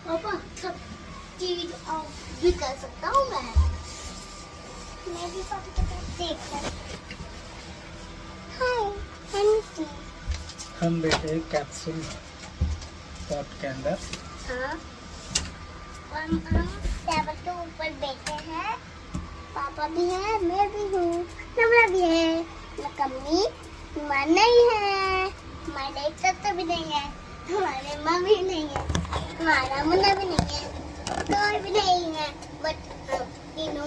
पापा सब चीज ऑफ भी कर सकता हूँ मैं भी पापा के साथ देख कर। हाय हम बैठे कैप्सूल पॉट के अंदर। हाँ, और हम टेबल के ऊपर बैठे हैं। पापा भी है, मैं भी हूँ, नमरा भी है, मम्मी माँ नहीं है, हमारे एक चाचा भी नहीं है, हमारे माँ भी नहीं है, हमारा मुन्ना भी नहीं है, कोई भी नहीं है, बट हम तीनों